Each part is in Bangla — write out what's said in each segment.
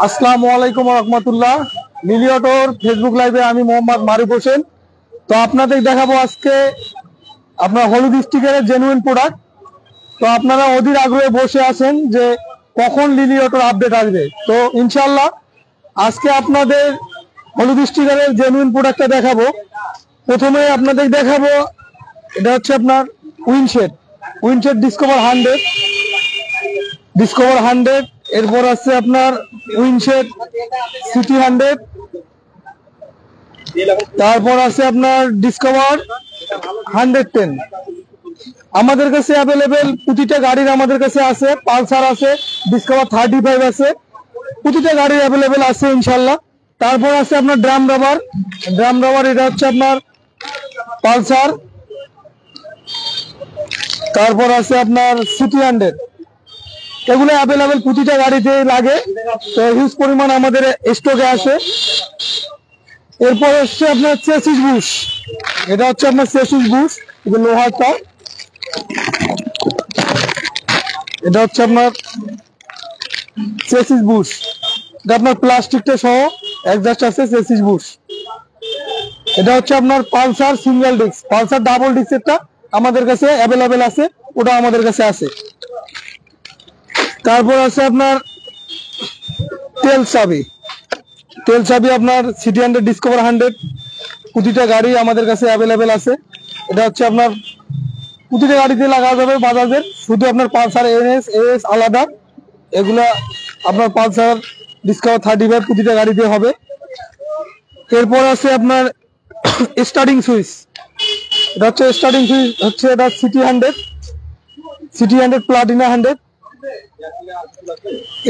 আসসালামু আলাইকুম রহমতুল্লাহ। মিলি অটোর ফেসবুক লাইভে আমি মোহাম্মদ মারুফ হোসেন। তো আপনাদের দেখাবো আজকে আপনার হলুদ স্টিকারের জেনুইন প্রোডাক্ট। তো আপনারা অধীর আগ্রহে বসে আছেন যে কখন লিলি অটোর আপডেট আসবে। তো ইনশাল্লাহ আজকে আপনাদের হলুদ স্টিকারের জেনুইন প্রোডাক্টটা দেখাবো। প্রথমে আপনাদের দেখাবো এটা হচ্ছে আপনার উইনশেড ডিসকভার 100। এরপর আছে আপনার উইনশেড সিটি 100। তারপর আছে আপনার ডিসকভার 110। আমাদের কাছে অ্যাভেলেবেল প্রতিটা গাড়ির আমাদের কাছে আছে। পালসার আছে, ডিসকভার 35 আছে, প্রতিটা গাড়ির অ্যাভেলেবেল আছে ইনশাল্লাহ। তারপর আছে আপনার ড্রাম রাবার, এটা হচ্ছে আপনার পালসার। তারপর আছে আপনার সিটি 100। এগুলো অ্যাভেলেবেল প্রতিটা গাড়িতে লাগে, তো হিউজ পরিমাণ আমাদের স্টকে আছে। এরপর হচ্ছে আপনার চেসিস বুশ, এটা হচ্ছে আপনার চেসিস বুশ, এটা লোহাটা। এটা হচ্ছে আপনার চেসিস বুশ, এটা আপনার প্লাস্টিকটা সহ অ্যাডজাস্ট আছে চেসিস বুশ। এটা হচ্ছে আপনার Pulsar single disc, Pulsar double ডিস্কেরটা আমাদের কাছে অ্যাভেলেবেল আছে, ওটা আমাদের কাছে আছে। তারপর আছে আপনার তেল চাবি আপনার সিটি 100, ডিসকভার 100, প্রতিটা গাড়ি আমাদের কাছে অ্যাভেলেবেল আছে। এটা হচ্ছে আপনার প্রতিটা গাড়িতে লাগা যাবে বাজাজের, শুধু আপনার পালসার এস আলাদা। এগুলা আপনার পালসার ডিসকভার 35 প্রতিটা গাড়িতে হবে। এরপর আছে আপনার স্টার্টিং সুইচ, এটা হচ্ছে স্টার্টিং সুইচ হচ্ছে এটা সিটি 100 প্লাটিনা 100।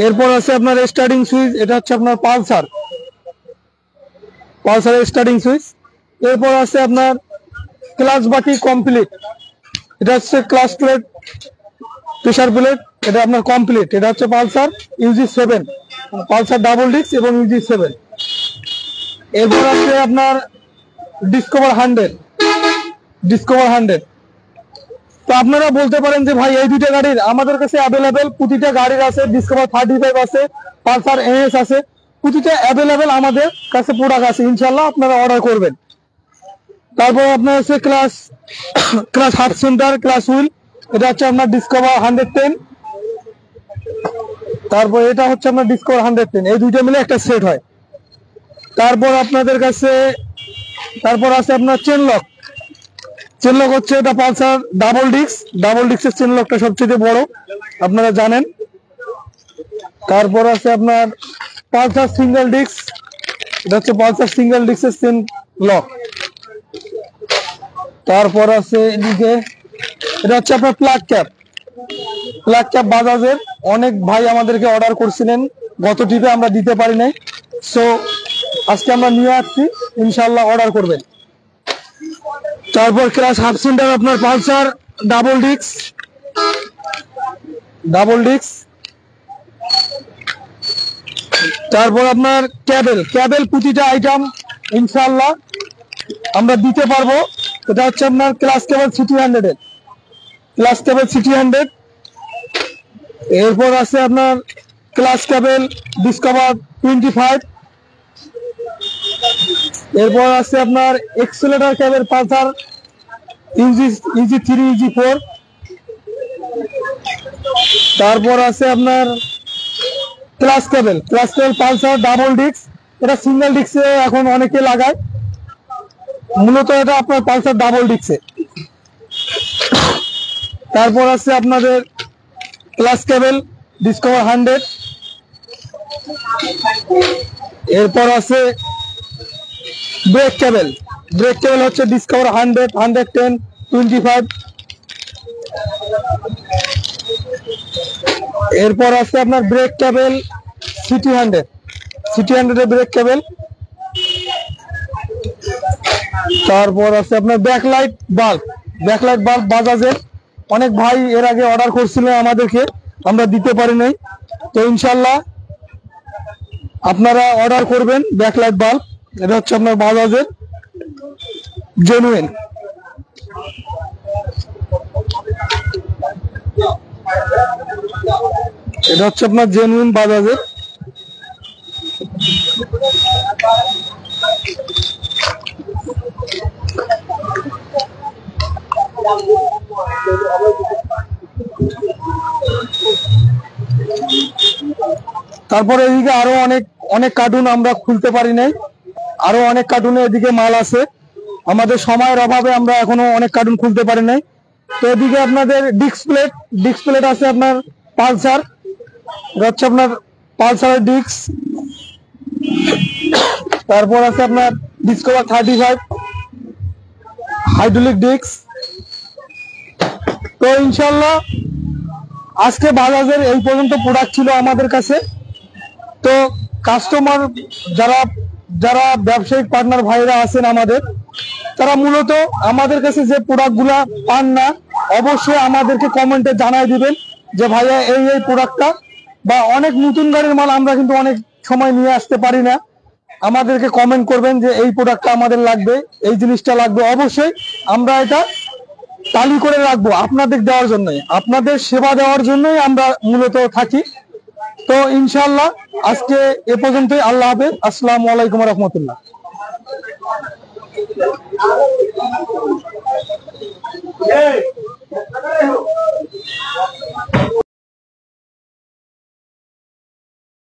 এরপর আছে আপনার স্টার্টিং সুইচ, এটা হচ্ছে আপনার পালসারের স্টার্টিং সুইচ। এরপর আছে আপনার ক্লাচ বাটি কমপ্লিট, এটা হচ্ছে ক্লাচ প্লেট, প্রেসার প্লেট, এটা আপনার কমপ্লিট। এটা হচ্ছে Pulsar UG7, Pulsar double disc এবং UG7। এরপর আছে আপনার ডিসকভার 100। তো আপনারা বলতে পারেন যে ভাই এই দুইটা গাড়ির আমাদের কাছে অ্যাভেলেবেল, প্রতিটা গাড়ির আছে। ডিসকভার 35 আছে, পালসার NS আছে, প্রতিটা অ্যাভেলেবেল আমাদের কাছে প্রোডাক্ট আছে, ইনশাল্লাহ আপনারা অর্ডার করবেন। তারপর আপনার হচ্ছে class heart centre, class wheel, এটা হচ্ছে আপনার ডিসকভার 110। তারপর এটা হচ্ছে আপনার ডিসকভার 110, এই দুইটা মিলে একটা সেট হয়। তারপর আপনাদের কাছে তারপর আছে আপনার চেন লক হচ্ছে এটা পালসার ডাবল ডিস্কের চেন লকটা সবচেয়ে বড়, আপনারা জানেন। তারপর আছে আপনার পালসার সিঙ্গেল ডিস্ক, এটা হচ্ছে পালসার সিঙ্গেল ডিস্কের চেন লক। তারপর আছে এদিকে এটা হচ্ছে আপনার প্লাগ ক্যাপ বাজাজের। অনেক ভাই আমাদেরকে অর্ডার করছিলেন, গত ট্রিপে আমরা দিতে পারি নাই, সো আজকে আমরা নিয়ে আসছি, ইনশাল্লাহ অর্ডার করবেন। তারপর ক্লাস হাফ সেন্টার আপনার পালসার ডাবল ডিস্ক। তারপর আপনার ক্যাবেল প্রতিটা আইটেম ইনশাল্লাহ আমরা দিতে পারবো। এটা হচ্ছে আপনার ক্লাস কেবল সিটি 100। এরপর আছে আপনার ক্লাস কেবল ডিসকভার 25। এরপর আছে আপনার এক্সেলেটর কেবল পালসার UG3 UG4। তারপর আছে আপনার ক্লাস কেবল পালসার ডাবল ডিস্ক, এটা সিঙ্গেল ডিস্কে এখন অনেকে লাগায়, মূলত এটা আপনার পালসার ডাবল ডিস্কে। তারপর আছে আপনাদের ক্লাস কেবল ডিসকভার 100। এরপর আছে ব্রেক কেবল হচ্ছে ডিসকভার 100, 110, 25। এরপর আছে আপনার ব্রেক কেবল সিটি 100 এর ব্রেক কেবল। তারপর আছে আপনার ব্যাকলাইট বাল্ব বাজাজের। অনেক ভাই এর আগে অর্ডার করছিলেন আমাদেরকে, আমরা দিতে পারি নাই, তো ইনশাল্লাহ আপনারা অর্ডার করবেন ব্যাকলাইট বাল্ব। এটা হচ্ছে আপনার বাজাজের জেনুইন। এটা হচ্ছে আপনার জেনুইন বাজাজের। তারপরে এদিকে আরো অনেক অনেক কার্টুন আমরা খুলতে পারি নাই, আরো অনেক কার্টুনে এদিকে মাল আছে, আমাদের সময়ের অভাবে আমরা এখনো অনেক কার্টুন খুলতে পারি নাই। তো এদিকে আপনাদের ডিস্ক প্লেট আছে আপনার পালসার, এটা হচ্ছে আপনার পালসারের ডিস্ক। তারপর আছে আপনার ডিসকভার 35 হাইড্রোলিক ডিস্ক। তো ইনশাল্লাহ আজকে বাজাজের এই পর্যন্ত প্রোডাক্ট ছিল আমাদের কাছে। তো কাস্টমার যারা যারা ব্যবসায়িক পার্টনার ভাইরা আছেন আমাদের, তারা মূলত আমাদের কাছে যে প্রোডাক্টগুলা পান না, অবশ্যই আমাদেরকে কমেন্টে জানাই দিবেন যে ভাইয়া এই প্রোডাক্টটা, বা অনেক নতুন গাড়ির মাল আমরা কিন্তু অনেক সময় নিয়ে আসতে পারি না, আমাদেরকে কমেন্ট করবেন যে এই প্রোডাক্টটা আমাদের লাগবে, এই জিনিসটা লাগবে। অবশ্যই আমরা এটা তালি করে রাখবো আপনাদের দেওয়ার জন্যই, আপনাদের সেবা দেওয়ার জন্যই আমরা মূলত থাকি। তো ইনশাআল্লাহ আজকে এ পর্যন্তই। আল্লাহ হাফেজ। আসসালামু আলাইকুম রহমতুল্লাহ।